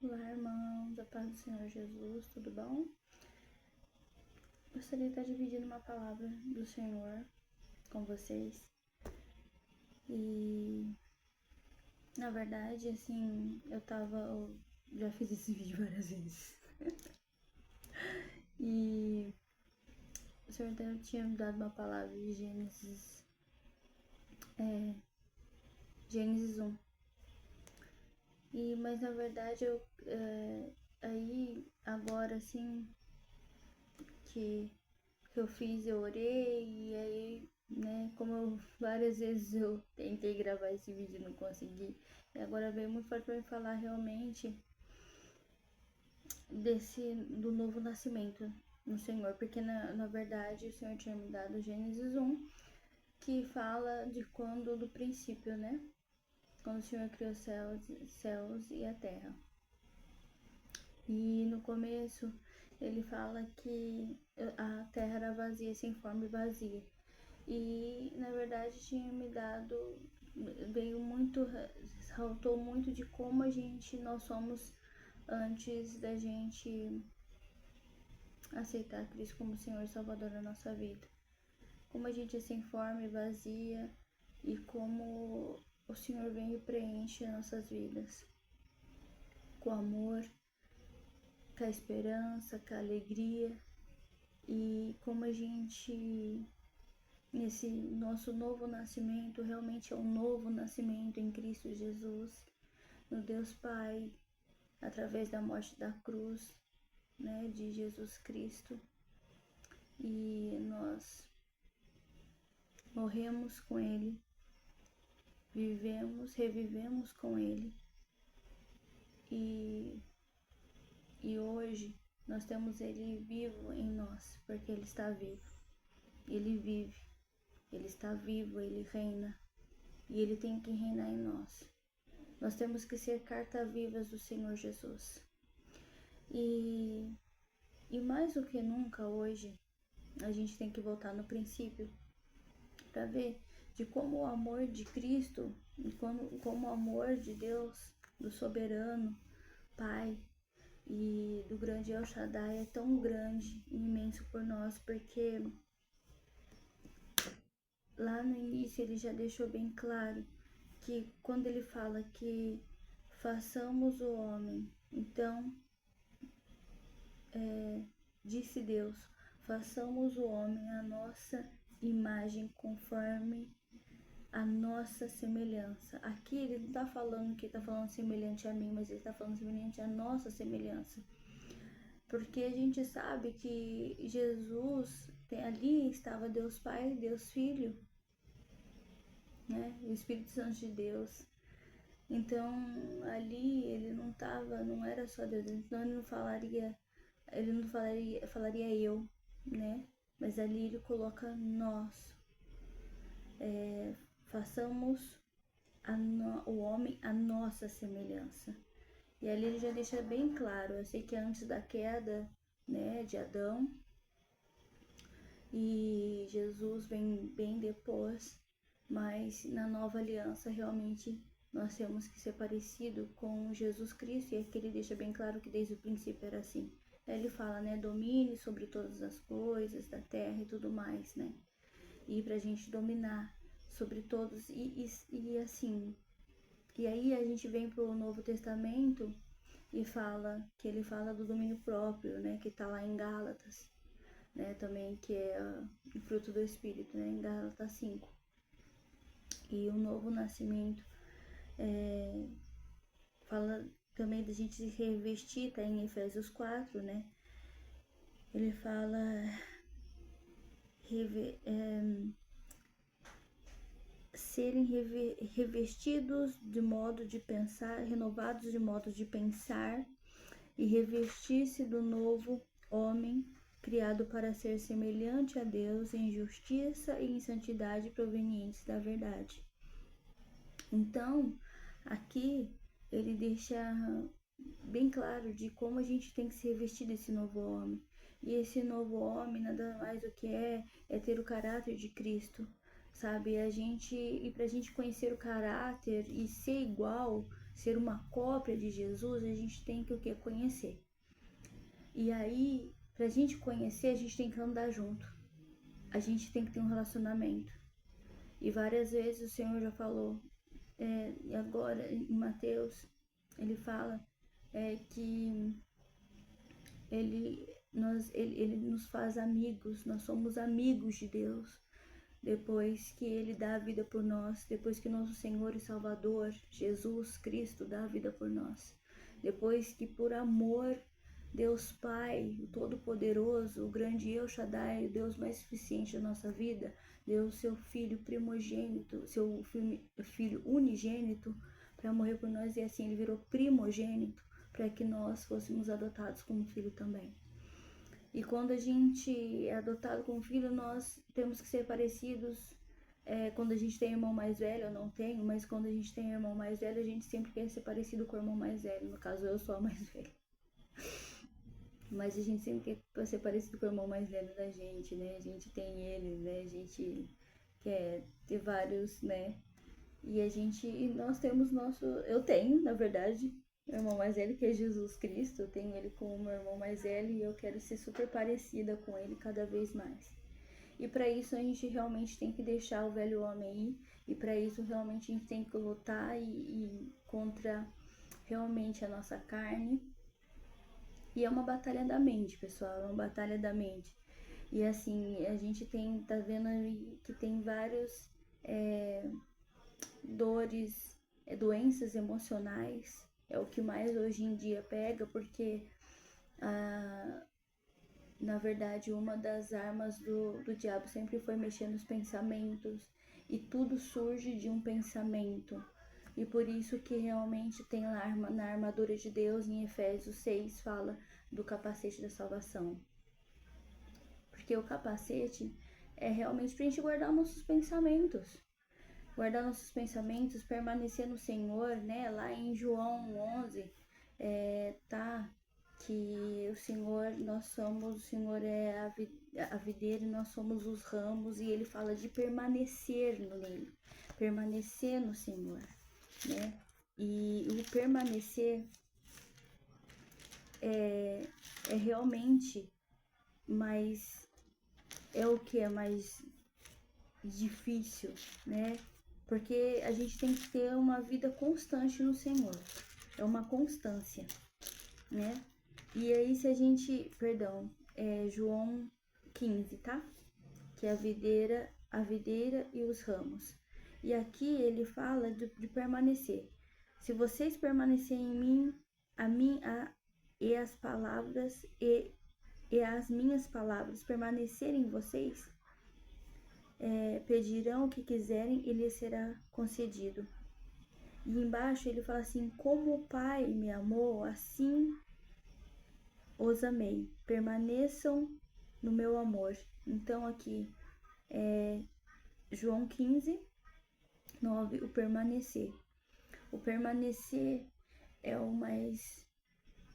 Olá, irmãos, a paz do Senhor Jesus, tudo bom? Gostaria de estar dividindo uma palavra do Senhor com vocês. E, na verdade, assim, eu já fiz esse vídeo várias vezes. E o Senhor tinha me dado uma palavra de Gênesis 1. Mas, na verdade, aí, agora, assim, que eu fiz, eu orei, e aí, né, várias vezes eu tentei gravar esse vídeo e não consegui, e agora veio muito forte para me falar realmente do novo nascimento no Senhor, porque na verdade o Senhor tinha me dado Gênesis 1, que fala de quando, do princípio, né, quando o Senhor criou céus e a terra. E no começo ele fala que a terra era vazia, sem forma e vazia. E na verdade tinha me dado, saltou muito de como nós somos antes da gente aceitar Cristo como Senhor e Salvador da nossa vida. Como a gente é sem forma e vazia e como o Senhor vem e preenche nossas vidas com amor, com a esperança, com a alegria, e como a gente, nesse nosso novo nascimento, realmente é um novo nascimento em Cristo Jesus, no Deus Pai, através da morte da cruz, né, de Jesus Cristo. E nós morremos com Ele, revivemos com Ele. E hoje nós temos Ele vivo em nós, porque Ele está vivo. Ele vive, Ele está vivo, Ele reina. E Ele tem que reinar em nós. Nós temos que ser carta-vivas do Senhor Jesus. E mais do que nunca hoje, a gente tem que voltar no princípio para ver de como o amor de Cristo, como o amor de Deus, do soberano Pai e do grande El Shaddai é tão grande e imenso por nós, porque lá no início ele já deixou bem claro que quando ele fala que façamos o homem, então disse Deus, façamos o homem à nossa imagem, conforme a nossa semelhança. Aqui ele não está falando que está falando semelhante a mim, mas ele está falando semelhante à nossa semelhança. Porque a gente sabe que Jesus, ali estava Deus Pai, Deus Filho, né? O Espírito Santo de Deus. Então ali ele não era só Deus, então ele não falaria eu, né? Mas ali ele coloca nós. Façamos o homem a nossa semelhança. E ali ele já deixa bem claro, eu sei que antes da queda, né, de Adão, e Jesus vem bem depois, mas na nova aliança realmente nós temos que ser parecido com Jesus Cristo, e aqui ele deixa bem claro que desde o princípio era assim. Aí ele fala, né, domine sobre todas as coisas da terra e tudo mais, né, e pra gente dominar sobre todos, e assim, e aí a gente vem pro Novo Testamento e ele fala do domínio próprio, né, que tá lá em Gálatas, né, também, que é o fruto do Espírito, né, em Gálatas 5. E o novo nascimento fala também da gente se revestir, tá em Efésios 4, né, ele fala serem revestidos de modo de pensar, renovados de modo de pensar, e revestir-se do novo homem, criado para ser semelhante a Deus em justiça e em santidade provenientes da verdade. Então, aqui ele deixa bem claro de como a gente tem que se revestir desse novo homem. E esse novo homem nada mais do que é ter o caráter de Cristo, sabe? E pra gente conhecer o caráter e ser igual, ser uma cópia de Jesus, a gente tem que o quê? Conhecer. E aí, pra gente conhecer, a gente tem que andar junto. A gente tem que ter um relacionamento. E várias vezes o Senhor já falou, e agora em Mateus, ele fala que ele nos faz amigos, nós somos amigos de Deus. Depois que ele dá a vida por nós, depois que nosso Senhor e Salvador, Jesus Cristo, dá a vida por nós. Depois que por amor, Deus Pai, o Todo-Poderoso, o grande El Shaddai, o Deus mais suficiente da nossa vida, deu o seu Filho primogênito, seu filho unigênito, para morrer por nós, e assim ele virou primogênito, para que nós fôssemos adotados como filho também. E quando a gente é adotado como filho, nós temos que ser parecidos. Quando a gente tem irmão mais velho, eu não tenho, mas quando a gente tem irmão mais velho, a gente sempre quer ser parecido com o irmão mais velho. No caso, eu sou a mais velha. Mas a gente sempre quer ser parecido com o irmão mais velho da gente, né? A gente tem eles, né? A gente quer ter vários, né? E nós temos eu tenho, na verdade, meu irmão mais velho, que é Jesus Cristo. Eu tenho ele como meu irmão mais velho e eu quero ser super parecida com ele cada vez mais. E para isso a gente realmente tem que deixar o velho homem ir, e para isso realmente a gente tem que lutar e contra realmente a nossa carne. E é uma batalha da mente, pessoal, é uma batalha da mente. E assim, a gente tá vendo aí que tem vários dores, doenças emocionais, é o que mais hoje em dia pega, porque na verdade uma das armas do diabo sempre foi mexer nos pensamentos, e tudo surge de um pensamento. E por isso que realmente tem lá na armadura de Deus, em Efésios 6, fala do capacete da salvação. Porque o capacete é realmente pra gente guardar nossos pensamentos. Guardar nossos pensamentos, permanecer no Senhor, né? Lá em João 11, tá? Que o Senhor é a videira e nós somos os ramos, e ele fala de permanecer nele, permanecer no Senhor, né? E o permanecer é realmente mais, é o que é mais difícil, né? Porque a gente tem que ter uma vida constante no Senhor. É uma constância, né? E aí se a gente, João 15, tá? Que é a videira e os ramos. E aqui ele fala de permanecer. Se vocês permanecerem em mim, e as palavras e as minhas palavras permanecerem em vocês, pedirão o que quiserem e lhes será concedido. E embaixo ele fala assim: como o Pai me amou, assim os amei. Permaneçam no meu amor. Então aqui João 15, 9, o permanecer. O permanecer é o mais,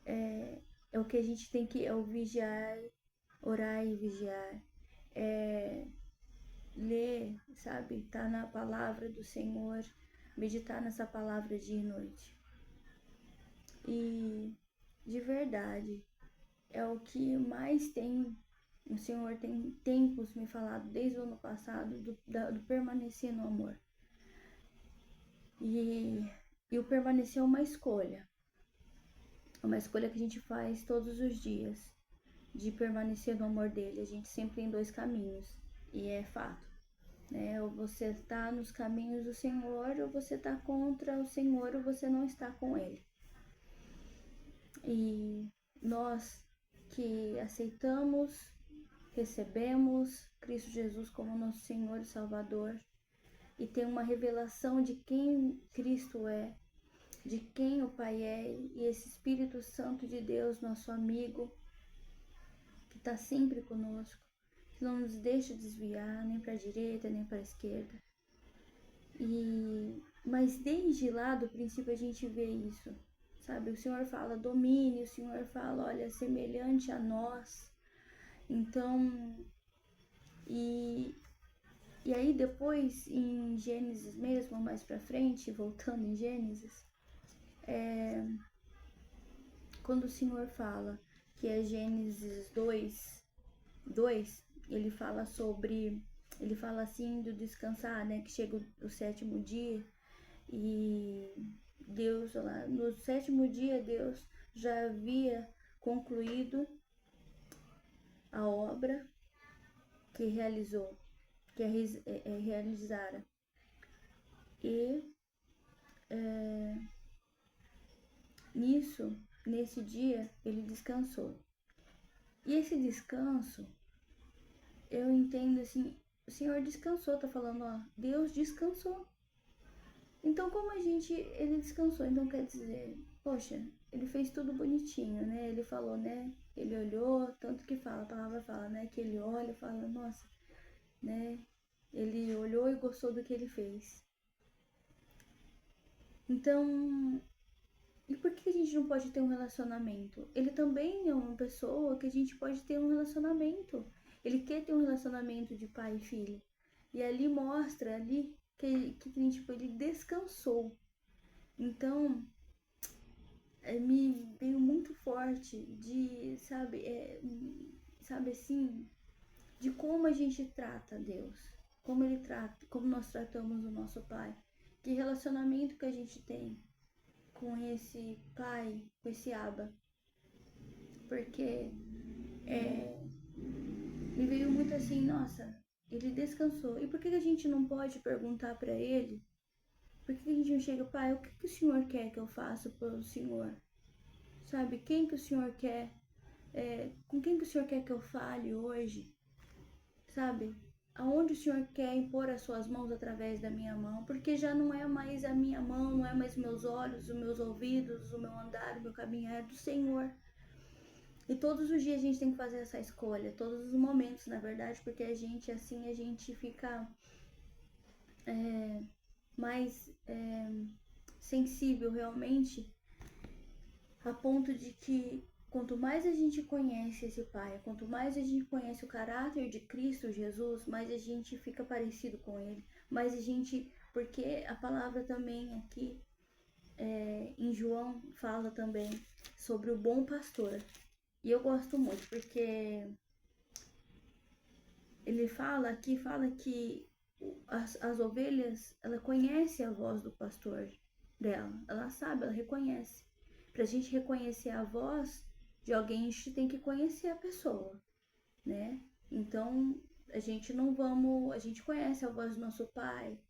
é o que a gente tem que, é o vigiar, orar e vigiar, ler, sabe? Tá na palavra do Senhor, meditar nessa palavra dia e noite. E de verdade, é o que mais tem, o Senhor tem tempos me falado desde o ano passado, do permanecer no amor. E o permanecer é uma escolha que a gente faz todos os dias, de permanecer no amor dele. A gente sempre tem dois caminhos, e é fato, né? Ou você está nos caminhos do Senhor, ou você está contra o Senhor, ou você não está com ele. E nós que aceitamos, recebemos Cristo Jesus como nosso Senhor e Salvador, e tem uma revelação de quem Cristo é, de quem o Pai é, e esse Espírito Santo de Deus, nosso amigo, que está sempre conosco, que não nos deixa desviar nem para a direita nem para a esquerda. Mas desde lá do princípio a gente vê isso, sabe? O Senhor fala domínio, o Senhor fala, olha, semelhante a nós. Então, e aí depois em Gênesis mesmo, mais pra frente, voltando em Gênesis, quando o Senhor fala que é Gênesis 2, ele fala assim do descansar, né? Que chega o sétimo dia e Deus, lá, no sétimo dia, Deus já havia concluído a obra que realizou, que realizara. E nesse dia, ele descansou. E esse descanso, eu entendo assim, o Senhor descansou, tá falando, ó, Deus descansou. Então, como ele descansou, então quer dizer, poxa, ele fez tudo bonitinho, né? Ele falou, né? Ele olhou, tanto que a palavra fala, né? Que ele olha e fala, nossa, né? Ele olhou e gostou do que ele fez. Então, e por que a gente não pode ter um relacionamento? Ele também é uma pessoa que a gente pode ter um relacionamento. Ele quer ter um relacionamento de pai e filho. E ali mostra ali que tipo, ele descansou. Então, me veio muito forte de, sabe assim, de como a gente trata Deus, como nós tratamos o nosso Pai, que relacionamento que a gente tem com esse Pai, com esse Abba, porque me veio muito assim, nossa, ele descansou. E por que a gente não pode perguntar para ele? Por que a gente não chega, Pai, o que o Senhor quer que eu faça pelo Senhor? Sabe, quem que o Senhor quer? Com quem que o Senhor quer que eu fale hoje? Sabe? Aonde o Senhor quer impor as suas mãos através da minha mão? Porque já não é mais a minha mão, não é mais meus olhos, os meus ouvidos, o meu andar, o meu caminhar, é do Senhor. E todos os dias a gente tem que fazer essa escolha, todos os momentos, na verdade, porque a gente fica mais sensível realmente, a ponto de que quanto mais a gente conhece esse Pai, quanto mais a gente conhece o caráter de Cristo Jesus, mais a gente fica parecido com Ele, mais a gente, porque a palavra também aqui em João fala também sobre o bom pastor. E eu gosto muito, porque ele fala que as ovelhas, ela conhece a voz do pastor dela, ela sabe, ela reconhece. Pra gente reconhecer a voz de alguém, a gente tem que conhecer a pessoa, né? Então, a gente conhece a voz do nosso pai,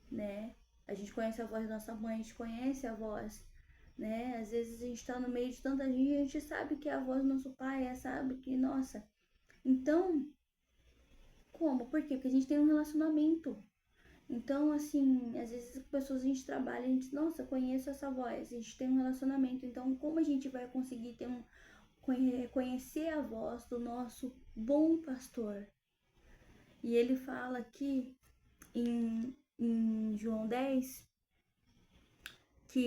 né? A gente conhece a voz da nossa mãe, a gente conhece a voz, né? Às vezes a gente tá no meio de tanta gente, a gente sabe que é a voz do nosso pai, sabe que, nossa. Então, como? Por quê? Porque a gente tem um relacionamento. Então, assim, às vezes as pessoas a gente trabalha, a gente diz, nossa, conheço essa voz, a gente tem um relacionamento. Então, como a gente vai conseguir conhecer a voz do nosso bom pastor? E ele fala aqui em João 10 que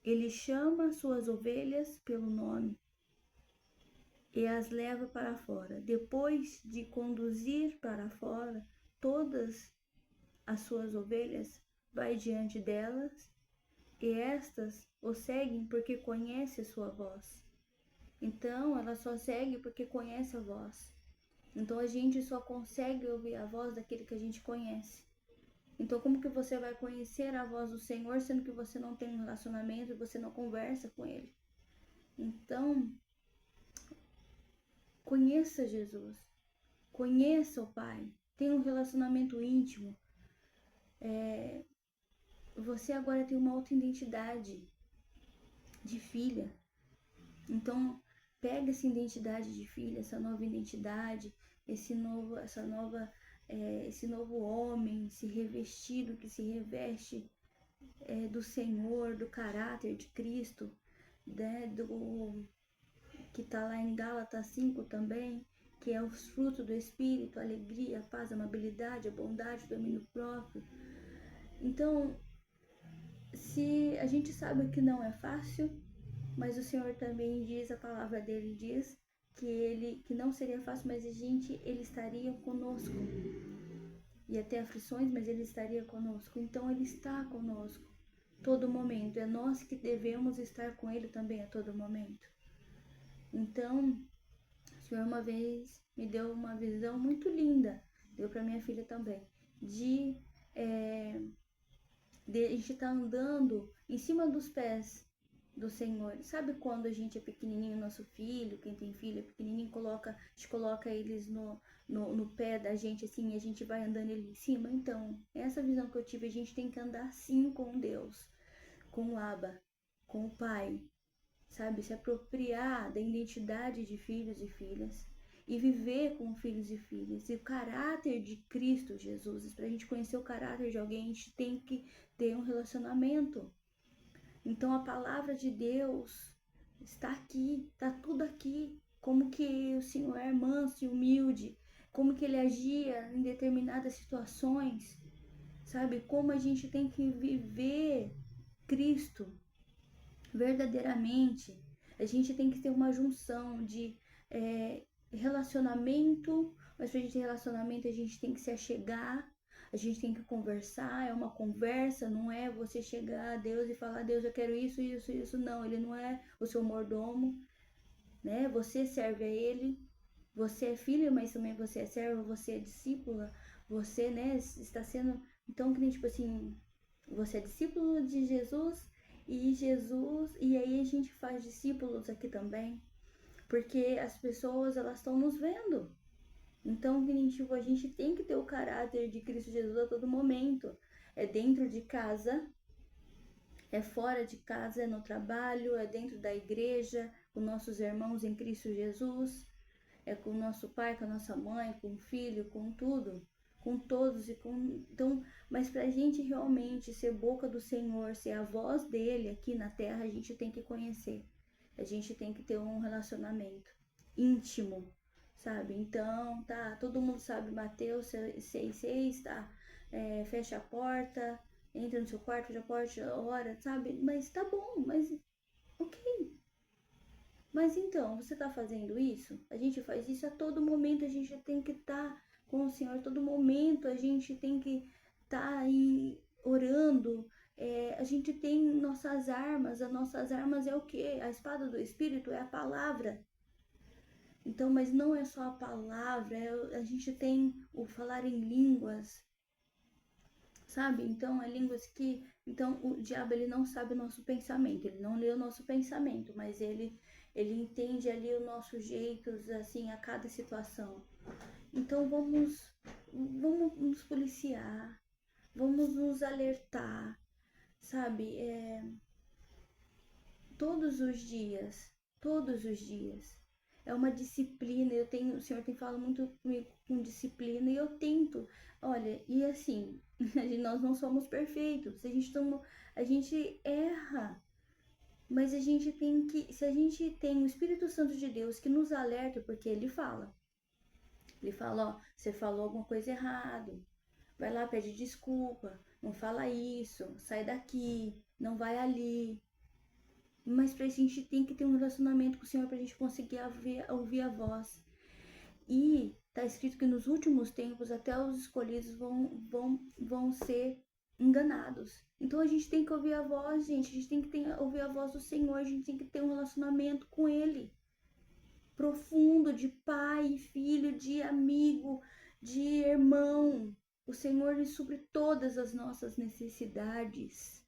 ele chama suas ovelhas pelo nome e as leva para fora. Depois de conduzir para fora todas as suas ovelhas, vai diante delas e estas o seguem porque conhece a sua voz. Então, ela só segue porque conhece a voz. Então, a gente só consegue ouvir a voz daquele que a gente conhece. Então, como que você vai conhecer a voz do Senhor, sendo que você não tem um relacionamento e você não conversa com Ele? Então, conheça Jesus, conheça o Pai, tenha um relacionamento íntimo. Você agora tem uma outra identidade de filha. Então, pega essa identidade de filha, essa nova identidade, esse novo homem, esse revestido que se reveste do Senhor, do caráter de Cristo, né, que está lá em Gálatas 5 também, que é os frutos do Espírito, a alegria, a paz, a amabilidade, a bondade, o domínio próprio. Então, se a gente sabe que não é fácil, mas o Senhor também diz, a palavra dele diz, que não seria fácil, mas ele estaria conosco. Ia ter aflições, mas ele estaria conosco. Então, ele está conosco. todo momento. É nós que devemos estar com Ele também a todo momento. Então, o Senhor uma vez me deu uma visão muito linda, deu para minha filha também, de a gente estar andando em cima dos pés do Senhor. Sabe quando a gente é pequenininho, nosso filho, quem tem filho é pequenininho, a gente coloca eles no pé da gente, assim, e a gente vai andando ele em cima? Então, essa visão que eu tive, a gente tem que andar assim com Deus, com o Abba, com o Pai, sabe? Se apropriar da identidade de filhos e filhas e viver com filhos e filhas. E o caráter de Cristo Jesus, para a gente conhecer o caráter de alguém, a gente tem que ter um relacionamento. Então a palavra de Deus está aqui, está tudo aqui. Como que o Senhor é manso e humilde, como que ele agia em determinadas situações, sabe? Como a gente tem que viver Cristo verdadeiramente. A gente tem que ter uma junção de relacionamento, mas para a gente ter relacionamento a gente tem que se achegar, a gente tem que conversar, é uma conversa, não é você chegar a Deus e falar, Deus, eu quero isso, isso, isso, não, ele não é o seu mordomo, né? Você serve a ele, você é filho, mas também você é servo, você é discípula, você, né, está sendo, então, que nem tipo assim, você é discípulo de Jesus, e aí a gente faz discípulos aqui também, porque as pessoas, elas estão nos vendo. Então, que nem tipo, a gente tem que ter o caráter de Cristo Jesus a todo momento. É dentro de casa, é fora de casa, é no trabalho, é dentro da igreja, com nossos irmãos em Cristo Jesus, é com o nosso pai, com a nossa mãe, com o filho, com tudo, com todos e com então, mas para a gente realmente ser boca do Senhor, ser a voz dele aqui na terra, a gente tem que conhecer, a gente tem que ter um relacionamento íntimo, sabe? Então, tá, todo mundo sabe Mateus 6,6, tá? Fecha a porta, entra no seu quarto, fecha a porta, ora, sabe? Mas tá bom, mas ok. Mas então, você está fazendo isso? A gente faz isso a todo momento, a gente tem que estar com o Senhor, a todo momento a gente tem que estar aí orando. A gente tem nossas armas, as nossas armas é o quê? A espada do Espírito é a palavra. Então, mas não é só a palavra, a gente tem o falar em línguas, sabe? Então, é línguas que... Então, o diabo, ele não sabe o nosso pensamento, ele não lê o nosso pensamento, mas ele entende ali os nossos jeitos, assim, a cada situação. Então, vamos nos policiar, vamos nos alertar, sabe? Todos os dias. É uma disciplina, o Senhor tem falado muito comigo com disciplina e eu tento. Olha, e assim, nós não somos perfeitos, a gente erra, mas a gente tem que, se a gente tem o Espírito Santo de Deus que nos alerta, porque ele fala, ó, você falou alguma coisa errada, vai lá, pede desculpa, não fala isso, sai daqui, não vai ali. Mas pra gente tem que ter um relacionamento com o Senhor pra gente conseguir ouvir a voz. E tá escrito que nos últimos tempos até os escolhidos vão ser enganados. Então a gente tem que ouvir a voz, gente. A gente tem que ouvir a voz do Senhor. A gente tem que ter um relacionamento com Ele profundo, de pai, filho, de amigo, de irmão. O Senhor ele supre todas as nossas necessidades.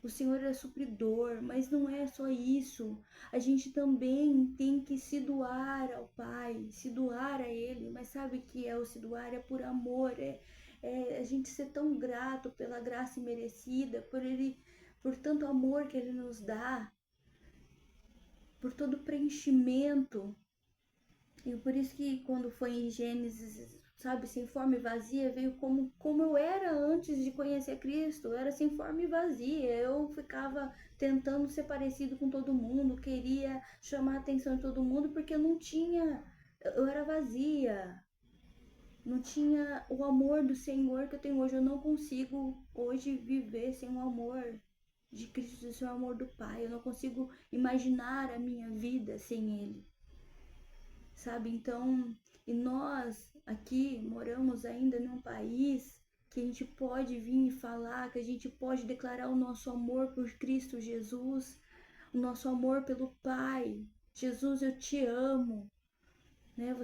O Senhor é supridor, mas não é só isso. A gente também tem que se doar ao Pai, se doar a Ele. Mas sabe o que é o se doar? É por amor, é a gente ser tão grato pela graça imerecida, por tanto amor que Ele nos dá, por todo o preenchimento. E por isso que quando foi em Gênesis, sabe, sem forma e vazia, veio como eu era antes de conhecer Cristo. Eu era sem forma e vazia. Eu ficava tentando ser parecido com todo mundo, queria chamar a atenção de todo mundo porque eu não tinha, eu era vazia. Não tinha o amor do Senhor que eu tenho hoje. Eu não consigo hoje viver sem o amor de Cristo, sem o amor do Pai. Eu não consigo imaginar a minha vida sem Ele. Sabe? Então, e nós aqui moramos ainda num país que a gente pode vir e falar, que a gente pode declarar o nosso amor por Cristo Jesus, o nosso amor pelo Pai. Jesus, eu te amo, né?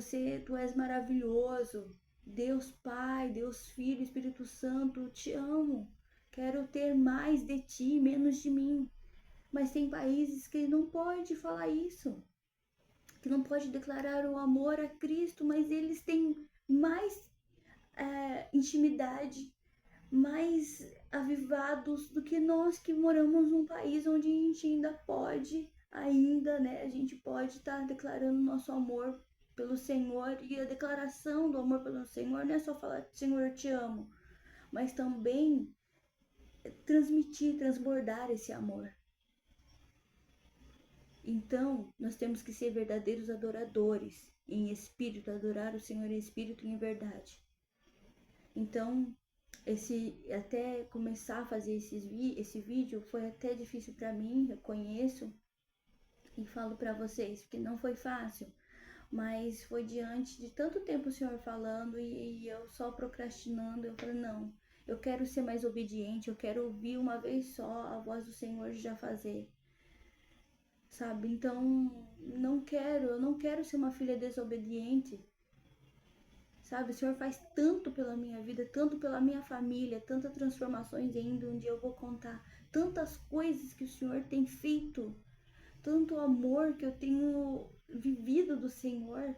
Tu és maravilhoso. Deus Pai, Deus Filho, Espírito Santo, eu te amo. Quero ter mais de ti, menos de mim. Mas tem países que não pode falar isso, que não pode declarar o amor a Cristo, mas eles têm mais intimidade, mais avivados do que nós que moramos num país onde a gente ainda pode, né? A gente pode estar declarando nosso amor pelo Senhor, e a declaração do amor pelo Senhor não é só falar Senhor, eu te amo, mas também transmitir, transbordar esse amor. Então, nós temos que ser verdadeiros adoradores, em espírito, adorar o Senhor em espírito e em verdade. Então, até começar a fazer esse vídeo foi até difícil para mim, eu conheço e falo para vocês, porque não foi fácil, mas foi diante de tanto tempo o Senhor falando e eu só procrastinando. Eu falei, não, eu quero ser mais obediente, eu quero ouvir uma vez só a voz do Senhor já fazer, sabe? Então, eu não quero ser uma filha desobediente, sabe? O Senhor faz tanto pela minha vida, tanto pela minha família, tantas transformações ainda. Um dia eu vou contar tantas coisas que o Senhor tem feito, tanto amor que eu tenho vivido do Senhor.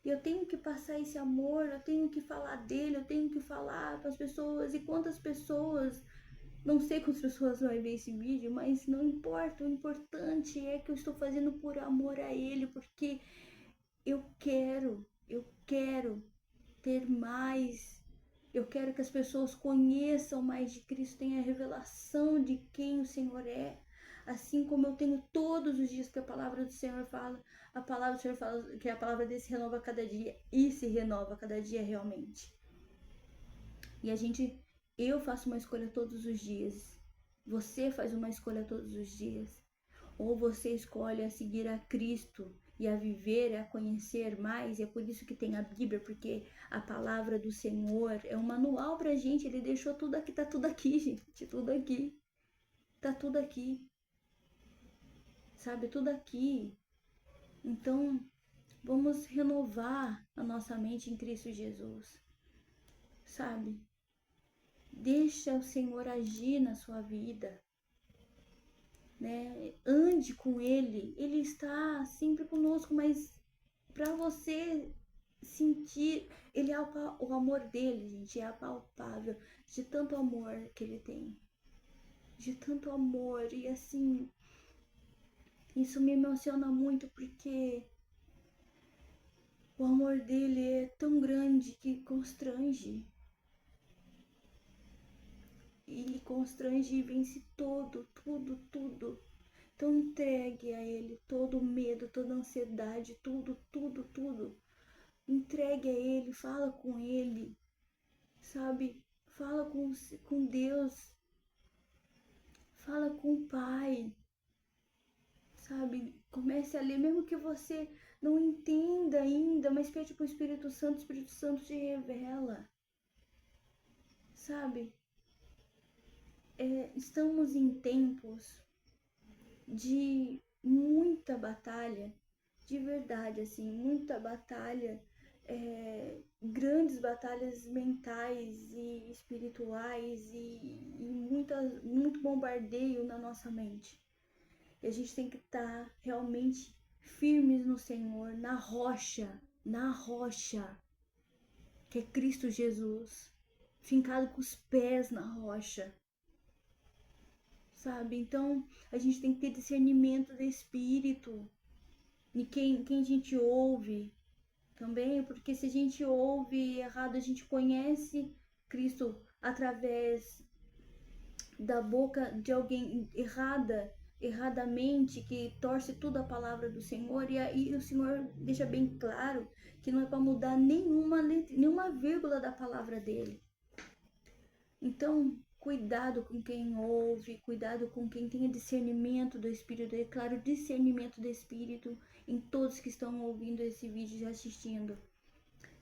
E eu tenho que passar esse amor, eu tenho que falar dele, eu tenho que falar para as pessoas. E quantas pessoas, não sei quantas pessoas vão ver esse vídeo, mas não importa. O importante é que eu estou fazendo por amor a ele, porque eu quero ter mais. Eu quero que as pessoas conheçam mais de Cristo, tenham a revelação de quem o Senhor é. Assim como eu tenho todos os dias que a palavra do Senhor fala, a palavra do Senhor fala que a palavra dele se renova a cada dia e se renova a cada dia realmente. E eu faço uma escolha todos os dias. Você faz uma escolha todos os dias. Ou você escolhe a seguir a Cristo e a viver, a conhecer mais. E é por isso que tem a Bíblia, porque a palavra do Senhor é um manual pra gente. Ele deixou tudo aqui, tá tudo aqui, gente, tudo aqui. Tá tudo aqui. Sabe, tudo aqui. Então, vamos renovar a nossa mente em Cristo Jesus. Sabe? Deixa o Senhor agir na sua vida. Né? Ande com Ele. Ele está sempre conosco, mas para você sentir, ele é o amor dele, gente, é apalpável, de tanto amor que ele tem, de tanto amor. E assim, isso me emociona muito, porque o amor dele é tão grande que constrange. E constrange e vence tudo. Então entregue a ele todo o medo, toda a ansiedade, tudo. Entregue a ele, fala com ele, sabe? Fala com Deus, fala com o Pai, sabe? Comece a ler, mesmo que você não entenda ainda, mas pede pro Espírito Santo te revela, sabe? Estamos em tempos de muita batalha, de verdade, assim, muita batalha, grandes batalhas mentais e espirituais e muito bombardeio na nossa mente. E a gente tem que estar realmente firmes no Senhor, na rocha, que é Cristo Jesus, fincado com os pés na rocha. Sabe? Então, a gente tem que ter discernimento do espírito e quem a gente ouve também, porque se a gente ouve errado, a gente conhece Cristo através da boca de alguém erradamente, que torce tudo a palavra do Senhor, e aí o Senhor deixa bem claro que não é para mudar nenhuma vírgula da palavra dele. Então, cuidado com quem ouve, cuidado com quem tem discernimento do Espírito. Eu declaro discernimento do Espírito em todos que estão ouvindo esse vídeo e assistindo.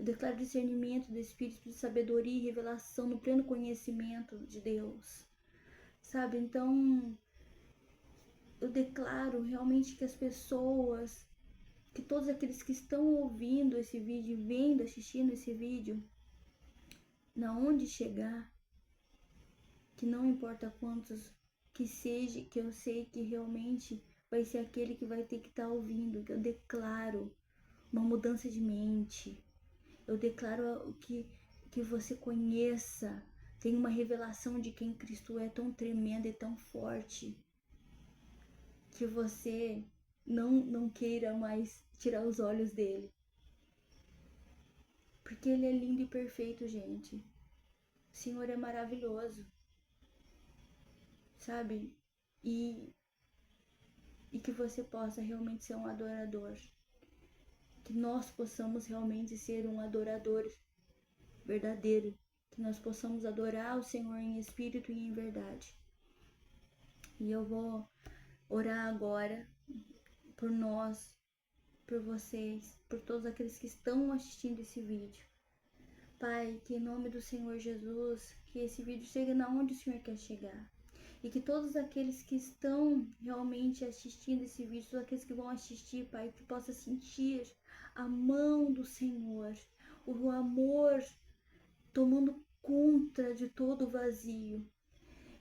Eu declaro discernimento do Espírito de sabedoria e revelação no pleno conhecimento de Deus. Sabe? Então, eu declaro realmente que as pessoas, que todos aqueles que estão ouvindo esse vídeo, vendo, assistindo esse vídeo, na onde chegar, que não importa quantos que seja, que eu sei que realmente vai ser aquele que vai ter que estar ouvindo, que eu declaro uma mudança de mente. Eu declaro que você conheça, tenha uma revelação de quem Cristo é tão tremenda e tão forte, que você não queira mais tirar os olhos dele. Porque ele é lindo e perfeito, gente. O Senhor é maravilhoso, sabe? E que você possa realmente ser um adorador. Que nós possamos realmente ser um adorador verdadeiro. Que nós possamos adorar o Senhor em espírito e em verdade. E eu vou orar agora por nós, por vocês, por todos aqueles que estão assistindo esse vídeo. Pai, que em nome do Senhor Jesus, que esse vídeo chegue na onde o Senhor quer chegar. E que todos aqueles que estão realmente assistindo esse vídeo, todos aqueles que vão assistir, Pai, que possa sentir a mão do Senhor, o amor tomando conta de todo o vazio.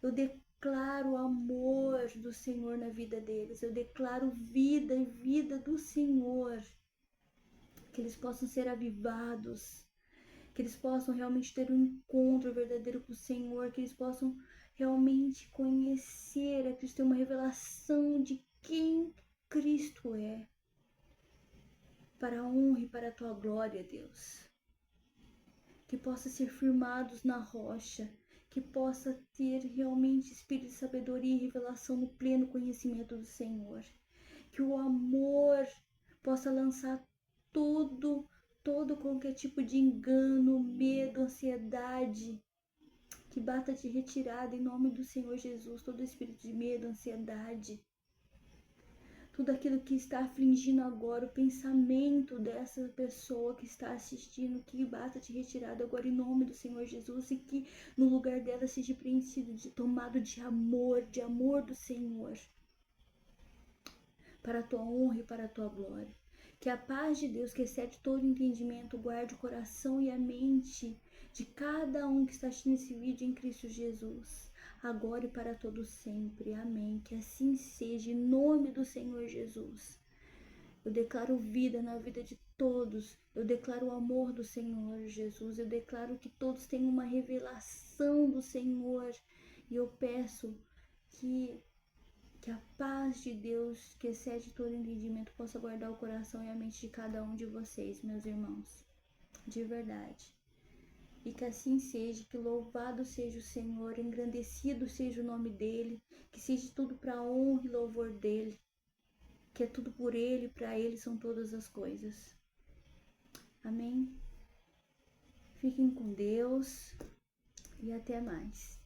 Eu declaro o amor do Senhor na vida deles. Eu declaro vida e vida do Senhor. Que eles possam ser avivados. Que eles possam realmente ter um encontro verdadeiro com o Senhor. Que eles possam realmente conhecer a Cristo, ter uma revelação de quem Cristo é. Para a honra e para a tua glória, Deus. Que possa ser firmados na rocha. Que possa ter realmente espírito de sabedoria e revelação no pleno conhecimento do Senhor. Que o amor possa lançar todo qualquer tipo de engano, medo, ansiedade, que bata de retirada em nome do Senhor Jesus, todo espírito de medo, ansiedade, tudo aquilo que está afligindo agora, o pensamento dessa pessoa que está assistindo, que bata de retirada agora em nome do Senhor Jesus, e que no lugar dela seja preenchido, tomado de amor do Senhor, para a tua honra e para a tua glória. Que a paz de Deus, que excede todo entendimento, guarde o coração e a mente de cada um que está assistindo esse vídeo em Cristo Jesus, agora e para todo sempre. Amém. Que assim seja, em nome do Senhor Jesus. Eu declaro vida na vida de todos. Eu declaro o amor do Senhor Jesus. Eu declaro que todos tenham uma revelação do Senhor. E eu peço que a paz de Deus, que excede todo entendimento, possa guardar o coração e a mente de cada um de vocês, meus irmãos. De verdade. E que assim seja, que louvado seja o Senhor, engrandecido seja o nome dEle, que seja tudo para a honra e louvor dEle, que é tudo por Ele, para Ele são todas as coisas. Amém? Fiquem com Deus e até mais.